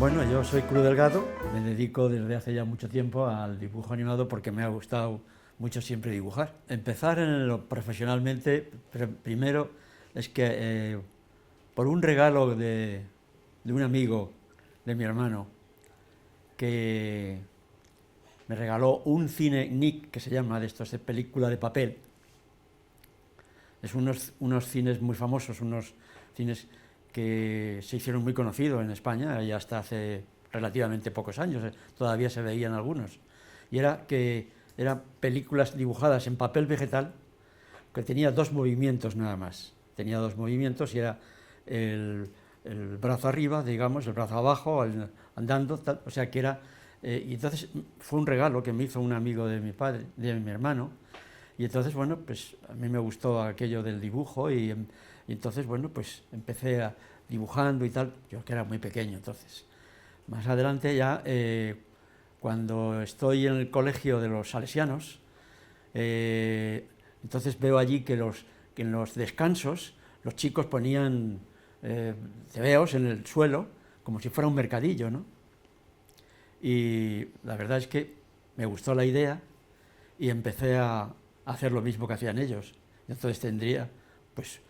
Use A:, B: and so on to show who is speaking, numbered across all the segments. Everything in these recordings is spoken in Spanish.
A: Bueno, yo soy Cruz Delgado, me dedico desde hace ya mucho tiempo al dibujo animado porque me ha gustado mucho siempre dibujar. Empezar profesionalmente, primero es que por un regalo de un amigo de mi hermano que me regaló un cine Nick, que se llama, de estos de película de papel. Es unos cines muy famosos, unos cines que se hicieron muy conocidos en España y hasta hace relativamente pocos años, todavía se veían algunos. Y eran películas dibujadas en papel vegetal que tenía dos movimientos nada más. Tenía dos movimientos y era el brazo arriba, digamos, el brazo abajo, andando, tal, o sea que era... y entonces fue un regalo que me hizo un amigo de mi padre, de mi hermano, y entonces, bueno, pues a mí me gustó aquello del dibujo y entonces, bueno, pues empecé dibujando y tal, yo que era muy pequeño entonces. Más adelante ya, cuando estoy en el colegio de los salesianos, entonces veo allí que en los descansos los chicos ponían tebeos en el suelo como si fuera un mercadillo, ¿no? Y la verdad es que me gustó la idea y empecé a hacer lo mismo que hacían ellos. Entonces tendría, pues,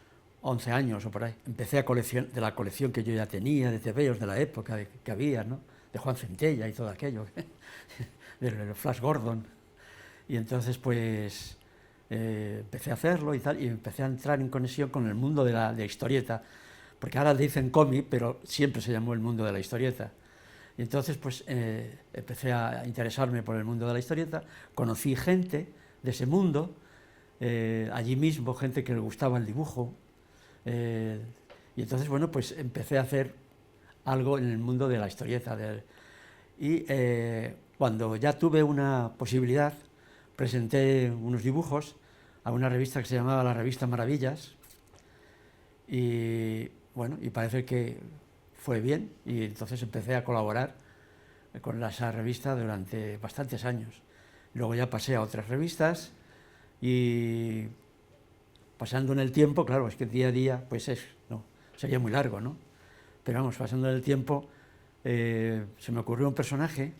A: 11 años o por ahí. Empecé de la colección que yo ya tenía, de tebeos de la época que había, ¿no? De Juan Centella y todo aquello, del Flash Gordon. Y entonces, pues, empecé a hacerlo y tal, y empecé a entrar en conexión con el mundo de la historieta, porque ahora dicen cómic, pero siempre se llamó el mundo de la historieta. Y entonces, pues, empecé a interesarme por el mundo de la historieta, conocí gente de ese mundo, allí mismo, gente que le gustaba el dibujo, y entonces, bueno, pues empecé a hacer algo en el mundo de la historieta. Y cuando ya tuve una posibilidad, presenté unos dibujos a una revista que se llamaba la Revista Maravillas, y bueno, y parece que fue bien, y entonces empecé a colaborar con esa revista durante bastantes años. Luego ya pasé a otras revistas y pasando en el tiempo, claro, es que día a día, pues sería muy largo, ¿no? Pero vamos, pasando en el tiempo, se me ocurrió un personaje.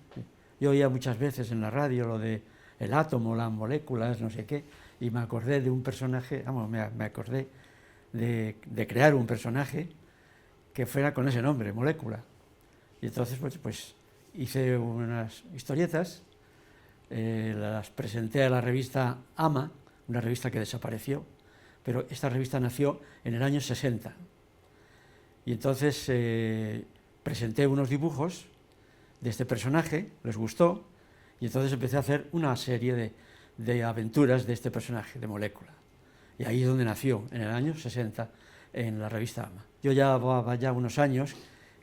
A: Yo oía muchas veces en la radio lo de el átomo, las moléculas, no sé qué, y me acordé de un personaje, vamos, me acordé de crear un personaje que fuera con ese nombre, molécula. Y entonces, pues hice unas historietas, las presenté a la revista AMA, una revista que desapareció, pero esta revista nació en el año 60. Y entonces presenté unos dibujos de este personaje, les gustó, y entonces empecé a hacer una serie de aventuras de este personaje, de molécula. Y ahí es donde nació, en el año 60, en la revista AMA. Yo ya unos años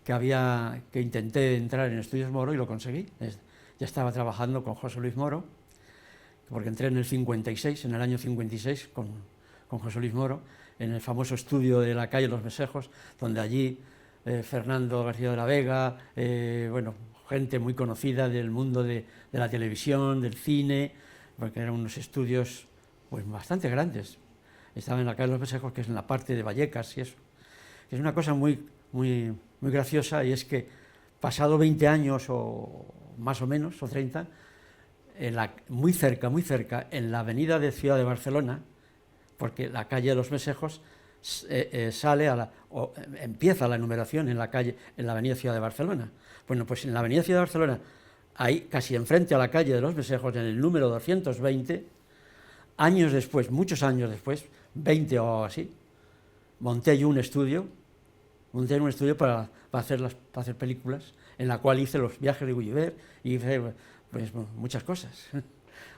A: que intenté entrar en Estudios Moro y lo conseguí. Ya estaba trabajando con José Luis Moro, porque entré en el 56, en el año 56, con José Luis Moro, en el famoso estudio de la calle Los Mesejos, donde allí Fernando García de la Vega, bueno, gente muy conocida del mundo de la televisión, del cine, porque eran unos estudios pues bastante grandes. Estaba en la calle Los Mesejos, que es en la parte de Vallecas y eso. Es una cosa muy graciosa, y es que pasado 20 años o más o menos, o 30, muy cerca, en la avenida de Ciudad de Barcelona, porque la calle de los Mesejos empieza la numeración en la avenida Ciudad de Barcelona. Bueno, pues en la avenida Ciudad de Barcelona, ahí casi enfrente a la calle de los Mesejos, en el número 220, años después, muchos años después, 20 o así, monté yo un estudio para hacer películas, en la cual hice los viajes de Gulliver y hice pues, muchas cosas.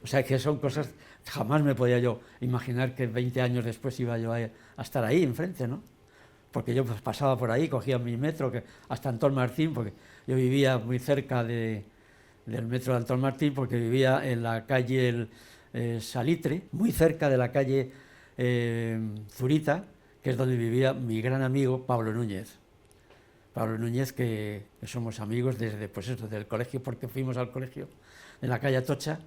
A: O sea que son cosas, jamás me podía yo imaginar que 20 años después iba yo a estar ahí enfrente, ¿no? Porque yo pues, pasaba por ahí, cogía mi metro hasta Antón Martín, porque yo vivía muy cerca del metro de Antón Martín, porque vivía en la calle Salitre, muy cerca de la calle Zurita, que es donde vivía mi gran amigo Pablo Núñez. Pablo Núñez, que somos amigos desde el colegio, porque fuimos al colegio en la calle Atocha,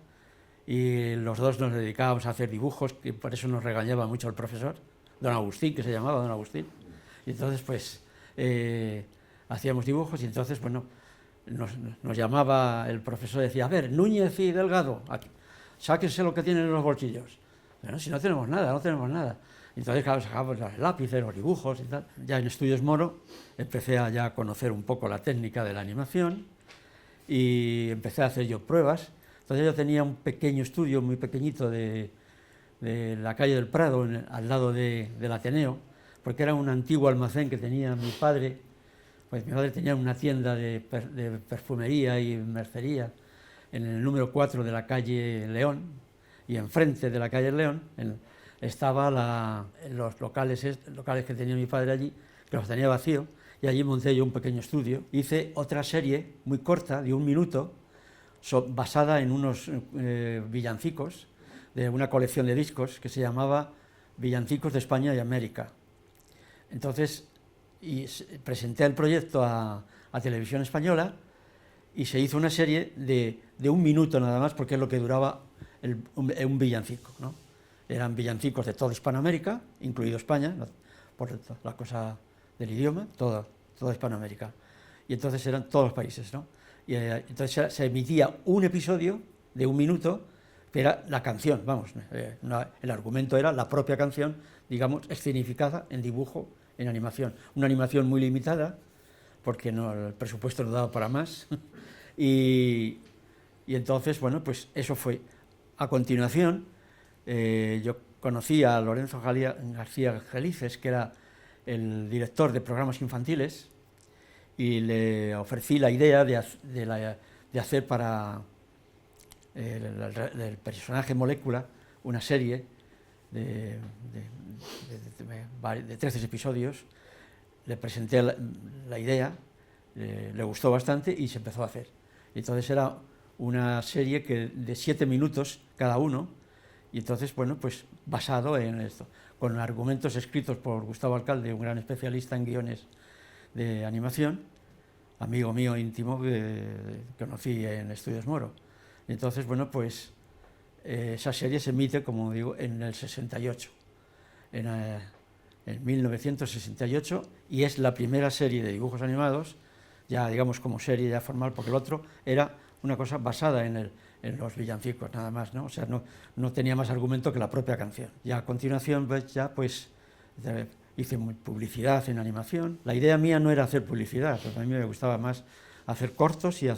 A: y los dos nos dedicábamos a hacer dibujos, y por eso nos regañaba mucho el profesor, don Agustín, que se llamaba don Agustín. Y entonces, pues, hacíamos dibujos, y entonces, bueno, nos, nos llamaba el profesor, decía, a ver, Núñez y Delgado, aquí, sáquense lo que tienen en los bolsillos. Bueno, si no tenemos nada, no tenemos nada. Entonces, claro, sacábamos los lápices, los dibujos y tal. Ya en Estudios Moro empecé a ya conocer un poco la técnica de la animación y empecé a hacer yo pruebas. Entonces yo tenía un pequeño estudio, muy pequeñito, de la calle del Prado, al lado del Ateneo, porque era un antiguo almacén que tenía mi padre. Pues mi padre tenía una tienda de perfumería y mercería en el número 4 de la calle León, y enfrente de la calle León estaba los locales que tenía mi padre allí, que los tenía vacíos, y allí monté yo un pequeño estudio. Hice otra serie muy corta, de 1 minuto, basada en unos villancicos de una colección de discos que se llamaba Villancicos de España y América. Entonces, presenté el proyecto a Televisión Española y se hizo una serie de 1 minuto nada más, porque es lo que duraba un villancico, ¿no? Eran villancicos de toda Hispanoamérica, incluido España, ¿no? Por la cosa del idioma, toda Hispanoamérica. Y entonces eran todos los países, ¿no? Y entonces se emitía un episodio de 1 minuto, que era la canción, vamos, el argumento era la propia canción, digamos, escenificada en dibujo, en animación. Una animación muy limitada, porque el presupuesto no daba para más. Y entonces, bueno, pues eso fue. A continuación, yo conocí a Lorenzo García Gelices, que era el director de programas infantiles, y le ofrecí la idea de hacer para el personaje Molécula una serie de 13 episodios. Le presenté la idea, le gustó bastante y se empezó a hacer. Entonces era una serie de 7 minutos cada uno, y entonces, bueno, pues basado en esto, con argumentos escritos por Gustavo Alcalde, un gran especialista en guiones de animación, amigo mío íntimo que conocí en Estudios Moro. Y entonces, bueno, pues esa serie se emite, como digo, en el 68, en 1968, y es la primera serie de dibujos animados, ya digamos como serie ya formal, porque el otro era una cosa basada en los villancicos, nada más, ¿no? O sea, no tenía más argumento que la propia canción. Y a continuación, pues hice publicidad en animación. La idea mía no era hacer publicidad, porque a mí me gustaba más hacer cortos y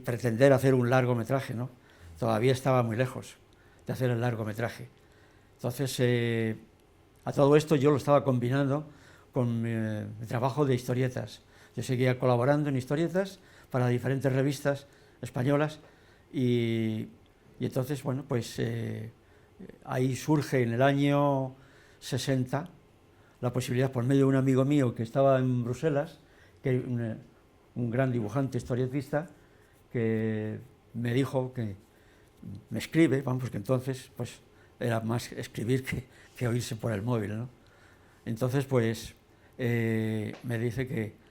A: pretender hacer un largometraje, ¿no? Todavía estaba muy lejos de hacer el largometraje. Entonces, a todo esto yo lo estaba combinando con mi trabajo de historietas. Yo seguía colaborando en historietas para diferentes revistas españolas, y entonces, bueno, pues ahí surge en el año 60 la posibilidad, por medio de un amigo mío que estaba en Bruselas, que un gran dibujante historietista, que me dijo que me escribe, vamos, que entonces pues era más escribir que oírse por el móvil, ¿no? Entonces, pues me dice que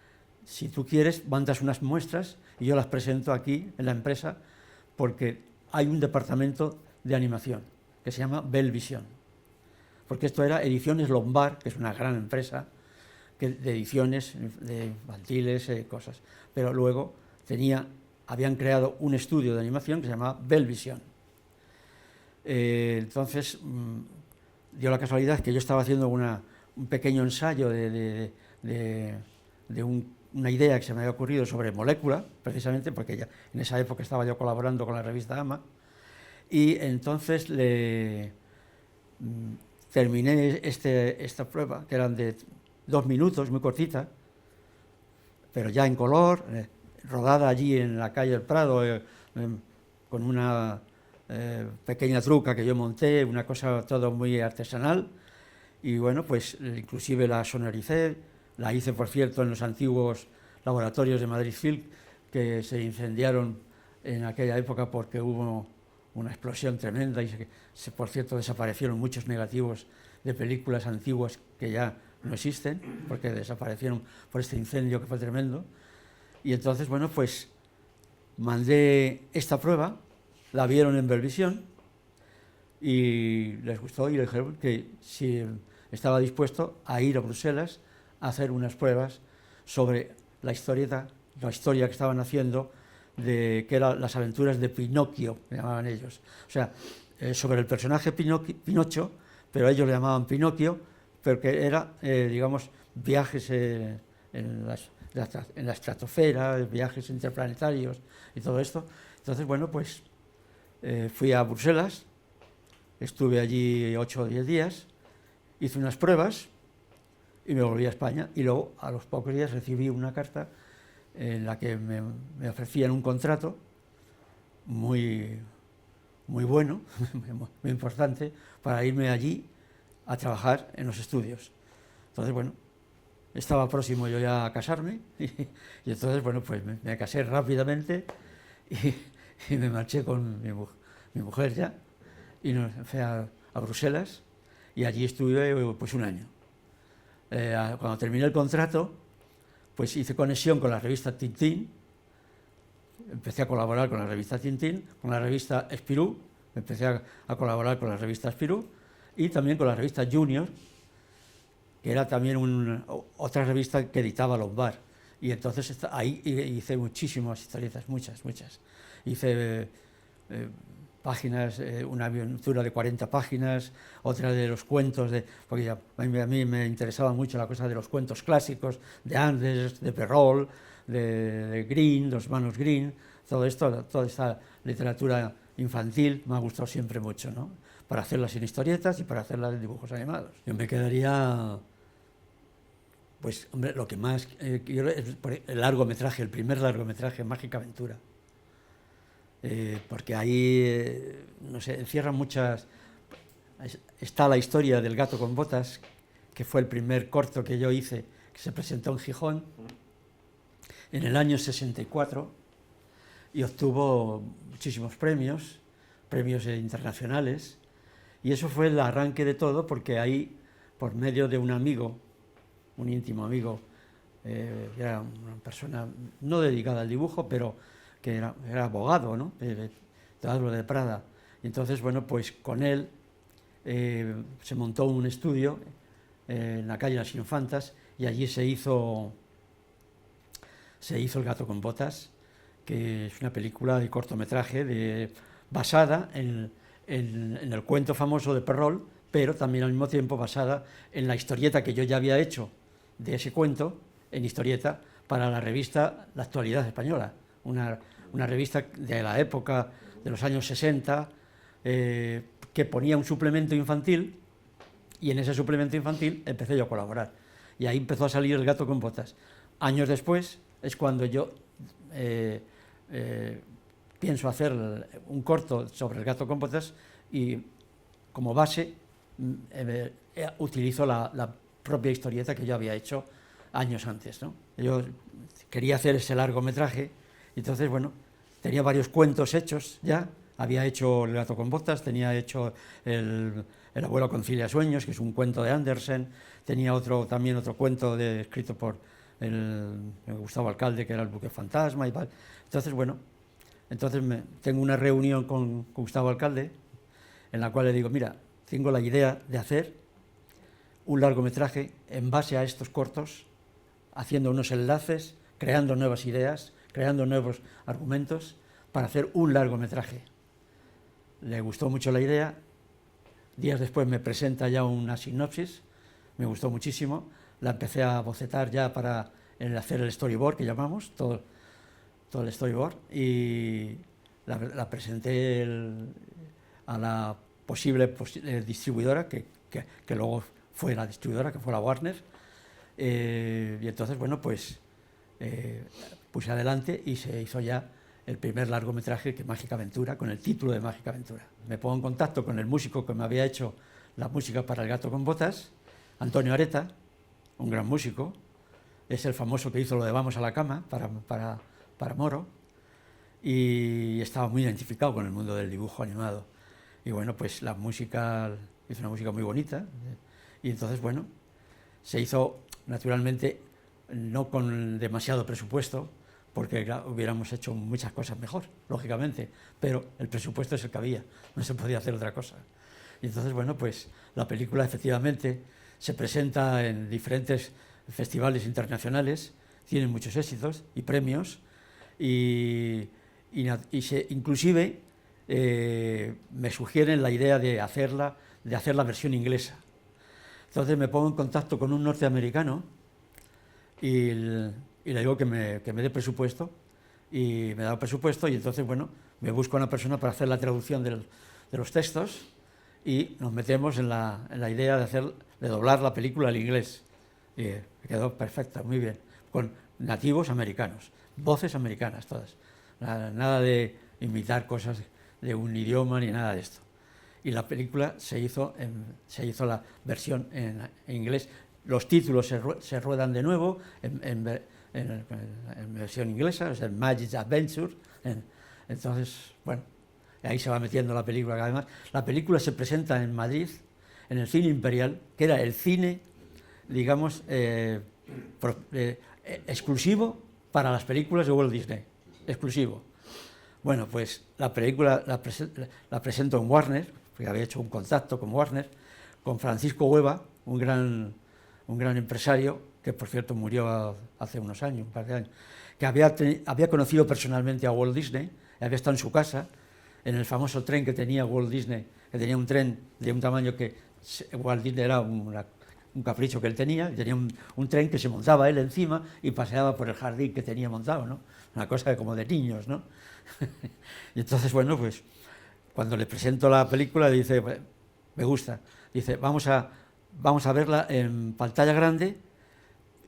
A: si tú quieres, mandas unas muestras y yo las presento aquí en la empresa, porque hay un departamento de animación que se llama Belvisión, porque esto era Ediciones Lombard, que es una gran empresa de ediciones de infantiles, cosas, pero luego habían creado un estudio de animación que se llamaba Belvisión. Entonces dio la casualidad que yo estaba haciendo un pequeño ensayo de una idea que se me había ocurrido sobre Molécula, precisamente porque ya en esa época estaba yo colaborando con la revista AMA, y entonces terminé esta prueba, que eran de 2 minutos, muy cortita, pero ya en color, rodada allí en la calle del Prado, con una pequeña truca que yo monté, una cosa todo muy artesanal, y bueno, pues inclusive la sonoricé, la hice, por cierto, en los antiguos laboratorios de Madrid Film, que se incendiaron en aquella época porque hubo una explosión tremenda, y por cierto desaparecieron muchos negativos de películas antiguas que ya no existen, porque desaparecieron por este incendio que fue tremendo. Y entonces, bueno, pues mandé esta prueba, la vieron en Belvisión y les gustó, y le dijeron que si estaba dispuesto a ir a Bruselas a hacer unas pruebas sobre la historia que estaban haciendo, que eran las aventuras de Pinocchio, me llamaban ellos. O sea, sobre el personaje Pinocho, pero ellos le llamaban Pinocchio, porque era, digamos, viajes en la estratosfera, viajes interplanetarios y todo esto. Entonces, bueno, pues fui a Bruselas, estuve allí 8 o 10 días, hice unas pruebas y me volví a España. Y luego, a los pocos días, recibí una carta en la que me ofrecían un contrato muy bueno, muy importante, para irme allí a trabajar en los estudios. Entonces, bueno, estaba próximo yo ya a casarme y entonces, bueno, pues me casé rápidamente y me marché con mi mujer ya y nos fui a Bruselas y allí estuve pues un año. Cuando terminé el contrato, pues hice conexión con la revista Tintín, empecé a colaborar con la revista Tintín, con la revista Spirou, empecé a colaborar con la revista Spirou y también con la revista Junior, que era también otra revista que editaba Lombard. Y entonces ahí hice muchísimas historietas, muchas. Hice páginas, una aventura de 40 páginas, otra de los cuentos, porque a mí me interesaba mucho la cosa de los cuentos clásicos, de Anders, de Perrault, de Green, los hermanos Green, todo esto, toda esta literatura infantil me ha gustado siempre mucho, ¿no? Para hacerlas en historietas y para hacerlas en dibujos animados. Yo me quedaría, pues, hombre, lo que más quiero es el largometraje, el primer largometraje, Mágica Aventura. Porque ahí, no sé, encierra muchas... Está la historia del gato con botas, que fue el primer corto que yo hice, que se presentó en Gijón en el año 64 y obtuvo muchísimos premios internacionales, y eso fue el arranque de todo, porque ahí, por medio de un amigo, un íntimo amigo, era una persona no dedicada al dibujo, pero que era abogado, ¿no? De Álvaro de Prada. Y entonces, bueno, pues con él se montó un estudio en la calle Las Infantas y allí se hizo El gato con botas, que es una película de cortometraje basada en el cuento famoso de Perrault, pero también al mismo tiempo basada en la historieta que yo ya había hecho de ese cuento, en historieta, para la revista La Actualidad Española, una revista de la época de los años 60, que ponía un suplemento infantil, y en ese suplemento infantil empecé yo a colaborar. Y ahí empezó a salir El gato con botas. Años después es cuando yo pienso hacer un corto sobre El gato con botas y como base utilizo la propia historieta que yo había hecho años antes, ¿no? Yo quería hacer ese largometraje, y entonces, bueno, tenía varios cuentos hechos ya, había hecho El gato con botas, tenía hecho El abuelo concilia sueños, que es un cuento de Andersen, tenía también otro cuento escrito por Gustavo Alcalde, que era El buque fantasma y tal. Entonces, bueno, tengo una reunión con Gustavo Alcalde, en la cual le digo, mira, tengo la idea de hacer un largometraje en base a estos cortos, haciendo unos enlaces, creando nuevas ideas, creando nuevos argumentos, para hacer un largometraje. Le gustó mucho la idea. Días después me presenta ya una sinopsis, me gustó muchísimo, la empecé a bocetar ya para hacer el storyboard, que llamamos, todo el storyboard, y la presenté a la posible distribuidora, que luego fue la distribuidora, que fue la Warner, y entonces, bueno, pues puse adelante y se hizo ya el primer largometraje, que Mágica Aventura, con el título de Mágica Aventura. Me pongo en contacto con el músico que me había hecho la música para El gato con botas, Antonio Areta, un gran músico, es el famoso que hizo lo de Vamos a la cama para Moro, y estaba muy identificado con el mundo del dibujo animado. Y bueno, pues la música, hizo una música muy bonita, y entonces, bueno, se hizo naturalmente no con demasiado presupuesto, porque hubiéramos hecho muchas cosas mejor, lógicamente, pero el presupuesto es el que había, no se podía hacer otra cosa. Y entonces, bueno, pues la película efectivamente se presenta en diferentes festivales internacionales, tienen muchos éxitos y premios, inclusive me sugieren la idea de hacer la versión inglesa. Entonces me pongo en contacto con un norteamericano y le digo que me dé presupuesto, y me da presupuesto, y entonces, bueno, me busco a una persona para hacer la traducción de los textos, y nos metemos en la idea de doblar la película al inglés. Y quedó perfecta, muy bien, con nativos americanos, voces americanas todas, nada de imitar cosas de un idioma ni nada de esto. Y la película se hizo la versión en inglés. Los títulos se ruedan de nuevo en versión inglesa, o sea, Magic Adventure. Entonces, bueno, ahí se va metiendo la película cada vez más. La película se presenta en Madrid, en el Cine Imperial, que era el cine, digamos, exclusivo para las películas de Walt Disney, exclusivo. Bueno, pues la película la presento en Warner, porque había hecho un contacto con Warner, con Francisco Hueva, un gran empresario, que por cierto murió hace unos años, un par de años, que había conocido personalmente a Walt Disney, había estado en su casa, en el famoso tren que tenía Walt Disney, que tenía un tren de un tamaño que Walt Disney era un capricho que él tenía un tren que se montaba él encima y paseaba por el jardín que tenía montado, ¿no? Una cosa como de niños, ¿no? Y entonces, bueno, pues cuando le presento la película, dice, me gusta, dice, vamos a verla en pantalla grande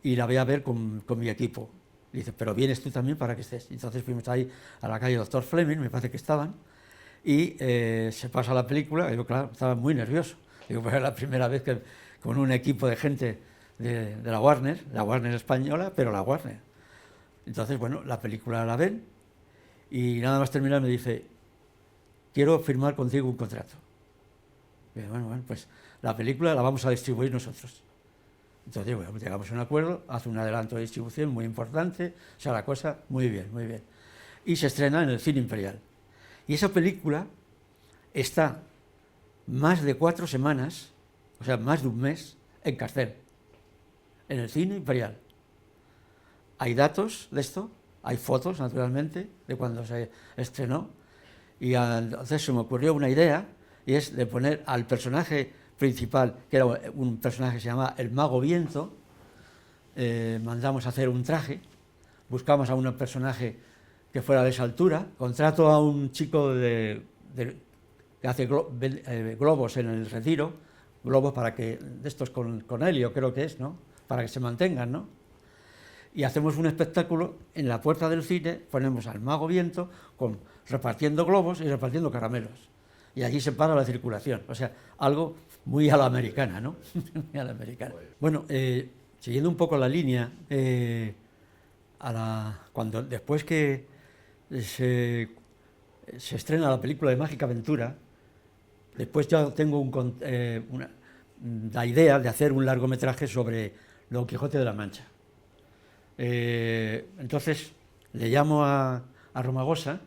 A: y la voy a ver con mi equipo. Dice, pero vienes tú también para que estés. Entonces fuimos ahí a la calle Doctor Fleming, me parece que estaban, y se pasa la película, y yo, claro, estaba muy nervioso. Digo, pues era la primera vez que con un equipo de gente de la Warner española, pero la Warner. Entonces, bueno, la película la ven, y nada más terminar me dice, quiero firmar contigo un contrato. Y bueno, pues la película la vamos a distribuir nosotros. Entonces, bueno, llegamos a un acuerdo, hace un adelanto de distribución muy importante, o sea, la cosa muy bien, muy bien. Y se estrena en el Cine Imperial. Y esa película está más de 4 semanas, o sea, más de un mes, en cartel, en el Cine Imperial. Hay datos de esto, hay fotos, naturalmente, de cuando se estrenó, y entonces se me ocurrió una idea, y es de poner al personaje principal, que era un personaje que se llama el Mago Viento. Mandamos a hacer un traje, buscamos a un personaje que fuera de esa altura, contrato a un chico que hace globos en el Retiro, globos para que, de estos con helio creo que es, ¿no?, para que se mantengan, ¿no? Y hacemos un espectáculo en la puerta del cine, ponemos al Mago Viento repartiendo globos y repartiendo caramelos. Y allí se para la circulación, o sea, algo muy a la americana, ¿no? Muy a la americana. Bueno, siguiendo un poco la línea, después que se estrena la película de Mágica Aventura, después ya tengo la idea de hacer un largometraje sobre Don Quijote de la Mancha. Entonces le llamo a Romagosa,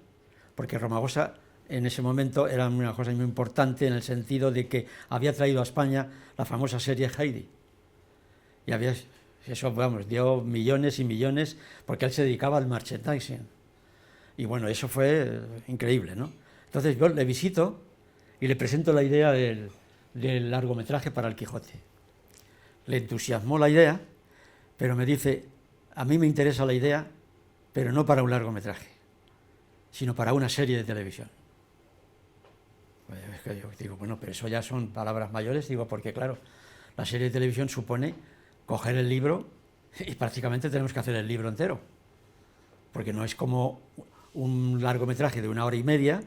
A: porque Romagosa en ese momento era una cosa muy importante en el sentido de que había traído a España la famosa serie Heidi. Y eso, vamos, dio millones y millones, porque él se dedicaba al merchandising. Y bueno, eso fue increíble, ¿no? Entonces yo le visito y le presento la idea del largometraje para el Quijote. Le entusiasmó la idea, pero me dice, a mí me interesa la idea, pero no para un largometraje, sino para una serie de televisión. Pues es que yo digo, bueno, pero eso ya son palabras mayores, digo, porque claro, la serie de televisión supone coger el libro y prácticamente tenemos que hacer el libro entero, porque no es como un largometraje de 1 hora y media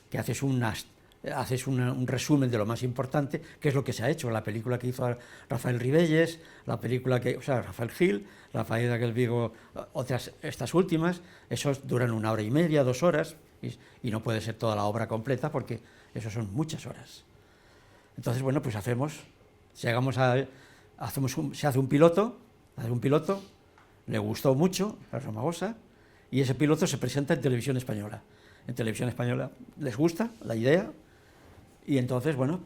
A: que haces un resumen de lo más importante, que es lo que se ha hecho, la película que hizo Rafael Ribelles, Rafael Gil, Rafael Aquel Vigo, estas últimas, esos duran 1 hora y media, 2 horas, y no puede ser toda la obra completa porque eso son muchas horas. Entonces, bueno, pues se hace un piloto, le gustó mucho a Romagosa, y ese piloto se presenta en Televisión Española. En Televisión Española les gusta la idea, y entonces, bueno,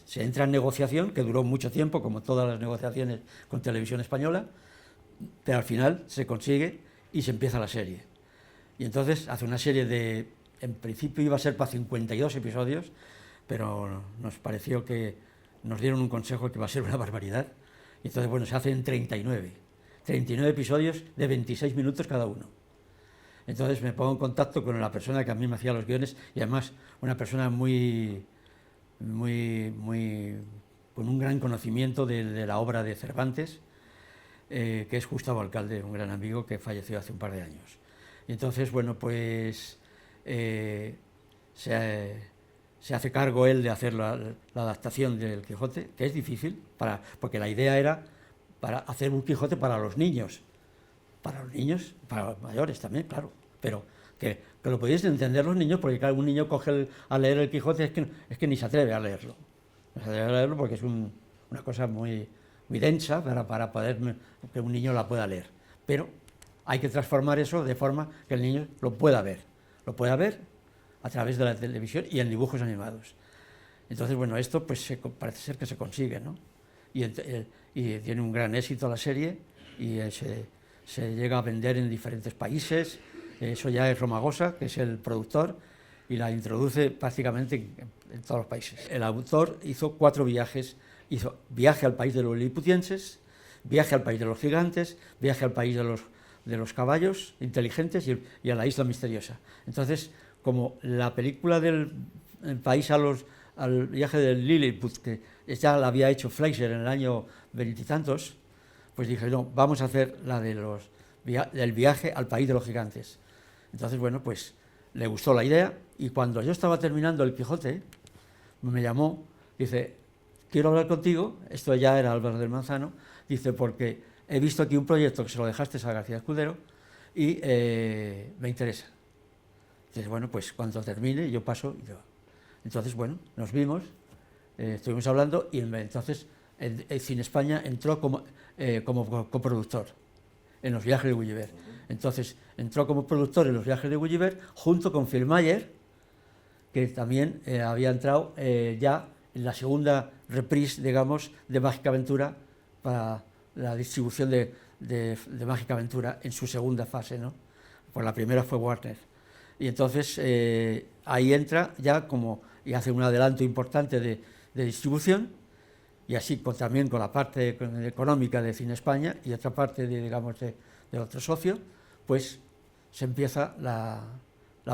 A: se entra en negociación, que duró mucho tiempo, como todas las negociaciones con Televisión Española. pero al final se consigue y se empieza la serie. Y entonces hace una serie de, en principio iba a ser para 52 episodios, pero nos pareció que nos dieron un consejo que va a ser una barbaridad. Y entonces, bueno, se hacen 39 episodios de 26 minutos cada uno. Entonces me pongo en contacto con la persona que a mí me hacía los guiones, y además una persona con un gran conocimiento de la obra de Cervantes, que es Gustavo Alcalde, un gran amigo que falleció hace un par de años. Y entonces, bueno, pues se hace cargo él de hacer la adaptación del Quijote, que es difícil, porque la idea era para hacer un Quijote para los niños, para los mayores también, claro, pero que lo podéis entender los niños, porque cada un niño coge a leer el Quijote, es que ni se atreve a leerlo. No se atreve a leerlo porque es una cosa muy densa para poder que un niño la pueda leer. Pero hay que transformar eso de forma que el niño lo pueda ver a través de la televisión y en dibujos animados. Entonces, bueno, esto pues parece ser que se consigue, ¿no? Y tiene un gran éxito la serie, y se llega a vender en diferentes países. Eso ya es Romagosa, que es el productor, y la introduce prácticamente en todos los países. El autor hizo 4 viajes: hizo viaje al país de los liliputienses, viaje al país de los gigantes, viaje al país de los caballos inteligentes y a la isla misteriosa. Entonces, como la película del país al viaje del Lilliput, que ya la había hecho Fleischer en el año 20 y tantos, pues dije, no, vamos a hacer la del viaje al país de los gigantes. Entonces, bueno, pues le gustó la idea, y cuando yo estaba terminando el Quijote, me llamó, dice, quiero hablar contigo, esto ya era Álvaro del Manzano, dice, porque he visto aquí un proyecto que se lo dejaste a García Escudero y me interesa. Entonces, bueno, pues cuando termine yo paso. Entonces, bueno, nos vimos, estuvimos hablando, y entonces el Cine España entró como coproductor en los viajes de Gulliver. Entonces entró como productor en los viajes de Gulliver junto con Filmayer, que también había entrado ya en la segunda reprise, digamos, de Mágica Aventura, para la distribución de Mágica Aventura en su segunda fase, ¿no? Pues la primera fue Warner. Y entonces ahí entra ya y hace un adelanto importante de distribución, y así también con la parte económica de Cine España y otra parte digamos de otro socio, pues se empieza la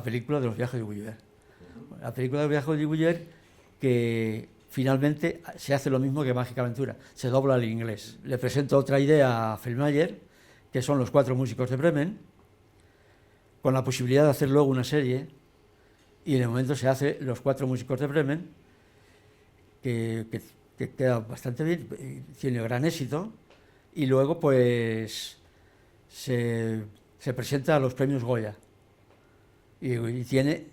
A: película de los viajes de Gulliver. La película de los viajes de Gulliver, que finalmente se hace lo mismo que Mágica Aventura, se dobla al inglés. Le presento otra idea a Filmayer, que son los 4 músicos de Bremen, con la posibilidad de hacer luego una serie, y de momento se hace los 4 músicos de Bremen, que queda bastante bien, tiene gran éxito, y luego pues se presenta a los premios Goya, y tiene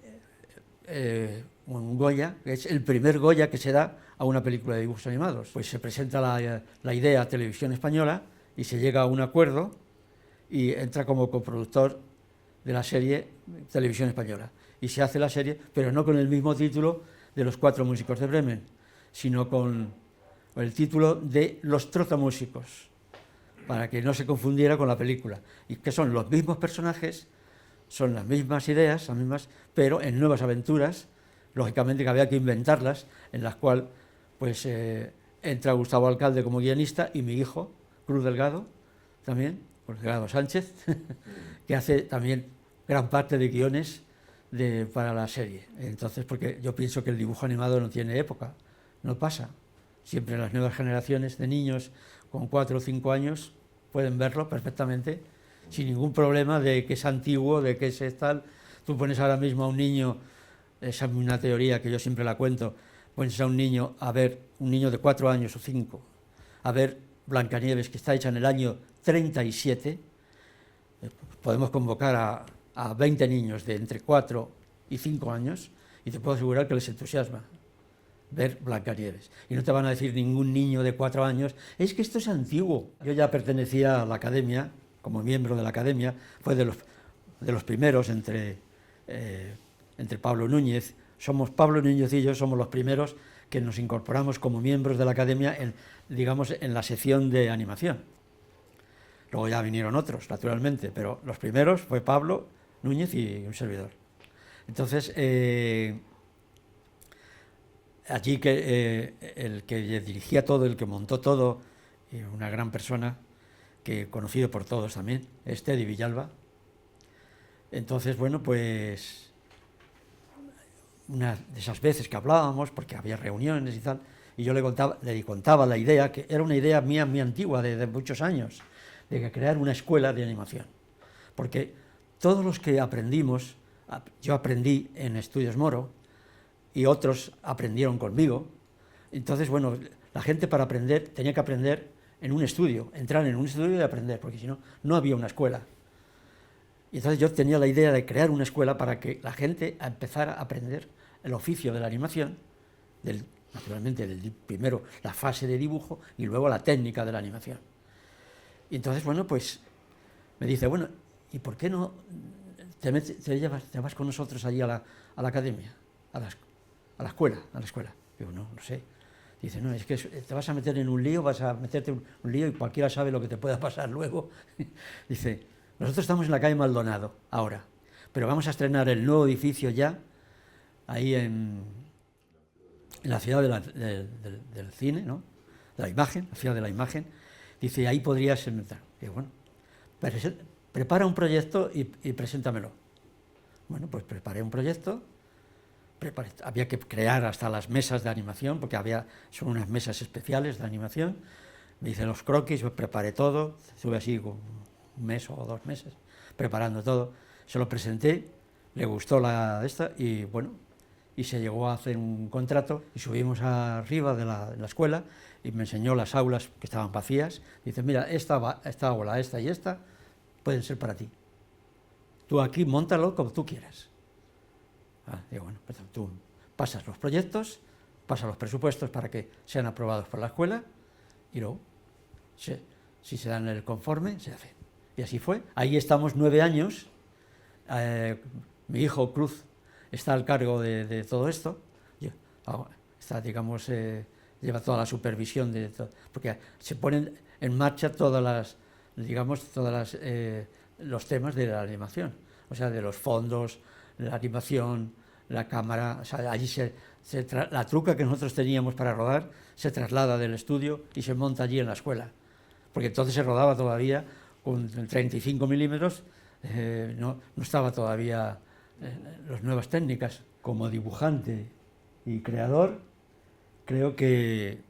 A: un Goya, que es el primer Goya que se da a una película de dibujos animados. Pues se presenta la idea a Televisión Española y se llega a un acuerdo, y entra como coproductor de la serie Televisión Española, y se hace la serie, pero no con el mismo título de los 4 músicos de Bremen, sino con el título de Los Trotamúsicos, para que no se confundiera con la película, y que son los mismos personajes, son las mismas ideas, pero en nuevas aventuras, lógicamente que había que inventarlas, en las cuales pues entra Gustavo Alcalde como guionista, y mi hijo, Cruz Delgado, también, Cruz Delgado Sánchez, que hace también gran parte de guiones para la serie. Entonces, porque yo pienso que el dibujo animado no tiene época, no pasa. Siempre las nuevas generaciones de niños con 4 o 5 años pueden verlo perfectamente, sin ningún problema de que es antiguo, de que es tal. Tú pones ahora mismo a un niño, esa es una teoría que yo siempre la cuento, pones a un niño de 4 años o 5, a ver Blancanieves, que está hecha en el año 37, podemos convocar a 20 niños de entre 4 y 5 años, y te puedo asegurar que les entusiasma ver Blancanieves. Y no te van a decir ningún niño de 4 años, es que esto es antiguo. Yo ya pertenecía a la academia, como miembro de la academia, fue de los primeros entre Pablo Núñez. Pablo Núñez y yo somos los primeros que nos incorporamos como miembros de la academia en la sección de animación. Luego ya vinieron otros, naturalmente, pero los primeros fue Pablo Núñez y un servidor. Entonces, allí el que dirigía todo, el que montó todo, una gran persona, que conocido por todos también, es Teddy Villalba. Entonces, bueno, pues una de esas veces que hablábamos, porque había reuniones y tal, y yo le contaba la idea, que era una idea mía muy antigua, de muchos años, de crear una escuela de animación. Porque todos los que aprendimos, yo aprendí en Estudios Moro, y otros aprendieron conmigo. Entonces, bueno, la gente para aprender tenía que aprender en un estudio, entrar en un estudio y aprender, porque si no, no había una escuela. Y entonces yo tenía la idea de crear una escuela para que la gente empezara a aprender el oficio de la animación, naturalmente primero la fase de dibujo y luego la técnica de la animación. Y entonces, bueno, pues me dice, bueno, ¿y por qué no te vas con nosotros allí a la academia, a la escuela? Digo, no sé. Dice, no, es que te vas a meter en un lío, vas a meterte en un lío y cualquiera sabe lo que te pueda pasar luego. Dice, nosotros estamos en la calle Maldonado ahora, pero vamos a estrenar el nuevo edificio ya, ahí en la ciudad del cine, ¿no? De la imagen, la ciudad de la imagen. Dice, ahí podrías entrar. Digo, bueno, prepara un proyecto y preséntamelo. Bueno, pues preparé un proyecto. Había que crear hasta las mesas de animación, porque son unas mesas especiales de animación. Me hice los croquis, preparé todo, estuve así un mes o 2 meses preparando todo. Se lo presenté, le gustó esta y bueno, y se llegó a hacer un contrato y subimos arriba de la escuela y me enseñó las aulas que estaban vacías. Dice, mira, esta aula, esta y esta pueden ser para ti. Tú aquí móntalo como tú quieras. Digo, bueno, pues tú pasas los proyectos, pasas los presupuestos para que sean aprobados por la escuela y luego, si se dan el conforme, se hace. Y así fue. Ahí estamos 9 años. Mi hijo Cruz está al cargo de todo esto. Está, digamos, lleva toda la supervisión de todo, porque se ponen en marcha todos los temas de la animación, o sea, de los fondos, la animación, la cámara, o sea, allí la truca que nosotros teníamos para rodar se traslada del estudio y se monta allí en la escuela, porque entonces se rodaba todavía con 35 milímetros, no estaba todavía las nuevas técnicas. Como dibujante y creador, creo que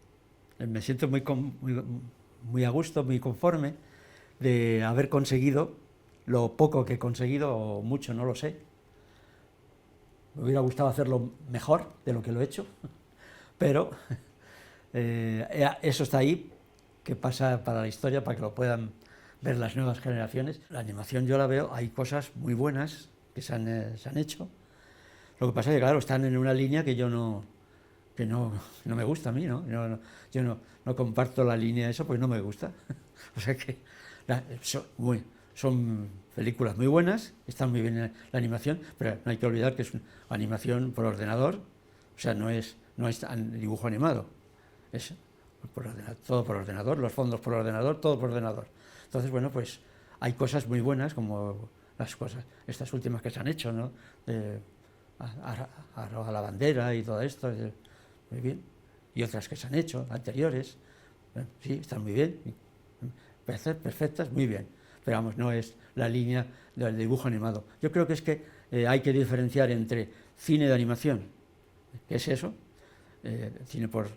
A: me siento muy a gusto, muy conforme de haber conseguido lo poco que he conseguido, o mucho, no lo sé. Me hubiera gustado hacerlo mejor de lo que lo he hecho, pero eso está ahí, que pasa para la historia, para que lo puedan ver las nuevas generaciones. La animación yo la veo, hay cosas muy buenas que se han hecho. Lo que pasa es que, claro, están en una línea que no me gusta a mí, ¿no? Yo no comparto la línea de eso, pues no me gusta. O sea que son películas muy buenas, está muy bien la animación, pero no hay que olvidar que es una animación por ordenador, o sea, no es dibujo animado, es todo por ordenador, los fondos por ordenador, todo por ordenador. Entonces, bueno, pues hay cosas muy buenas, como estas últimas que se han hecho, ¿no? A la bandera y todo esto, muy bien, y otras que se han hecho, anteriores, sí, están muy bien, perfectas, muy bien, pero vamos, no es la línea del dibujo animado. Yo creo que es que hay que diferenciar entre cine de animación, que es eso, cine por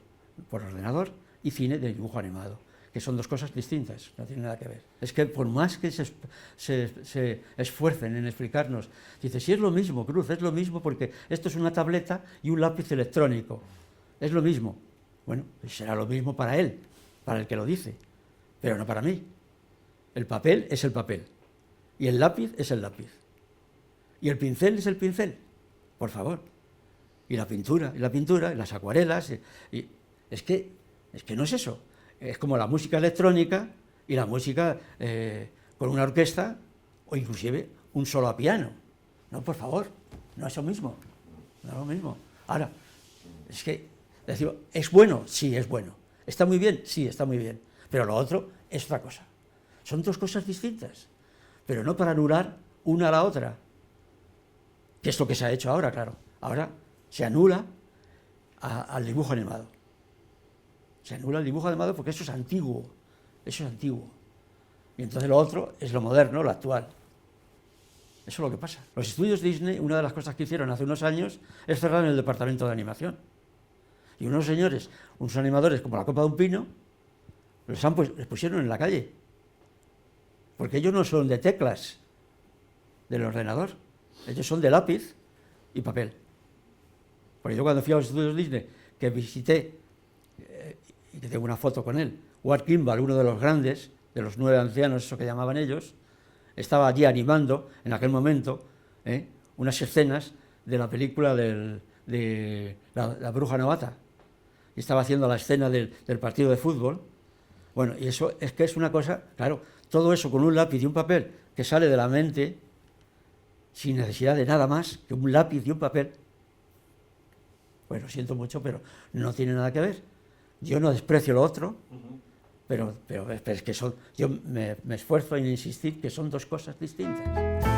A: ordenador, y cine de dibujo animado, que son dos cosas distintas, no tienen nada que ver. Es que por más que se esfuercen en explicarnos, dice, si es lo mismo, Cruz, es lo mismo porque esto es una tableta y un lápiz electrónico, es lo mismo. Bueno, será lo mismo para él, para el que lo dice, pero no para mí. El papel es el papel, y el lápiz es el lápiz, y el pincel es el pincel, por favor, y la pintura, y las acuarelas, y es que no es eso. Es como la música electrónica y la música con una orquesta, o inclusive un solo a piano. No, por favor, no es lo mismo, no es lo mismo. Ahora, es que, decimos, ¿es bueno? Sí, es bueno. ¿Está muy bien? Sí, está muy bien. Pero lo otro es otra cosa. Son dos cosas distintas, pero no para anular una a la otra, que es lo que se ha hecho ahora, claro. Ahora se anula al dibujo animado. Se anula el dibujo animado porque eso es antiguo, eso es antiguo. Y entonces lo otro es lo moderno, lo actual. Eso es lo que pasa. Los estudios Disney, una de las cosas que hicieron hace unos años es cerrar el departamento de animación. Y unos señores, unos animadores como la copa de un pino, les pusieron en la calle. Porque ellos no son de teclas del ordenador, ellos son de lápiz y papel. Porque yo cuando fui a los estudios Disney, que visité, y que tengo una foto con él, Walt Kimball, uno de los grandes, de los 9 ancianos, eso que llamaban ellos, estaba allí animando, en aquel momento, unas escenas de la película de la Bruja Novata. Y estaba haciendo la escena del partido de fútbol. Bueno, y eso es que es una cosa, claro, todo eso con un lápiz y un papel que sale de la mente sin necesidad de nada más que un lápiz y un papel. Pues lo siento mucho, pero no tiene nada que ver. Yo no desprecio lo otro, pero es que yo me esfuerzo en insistir que son dos cosas distintas.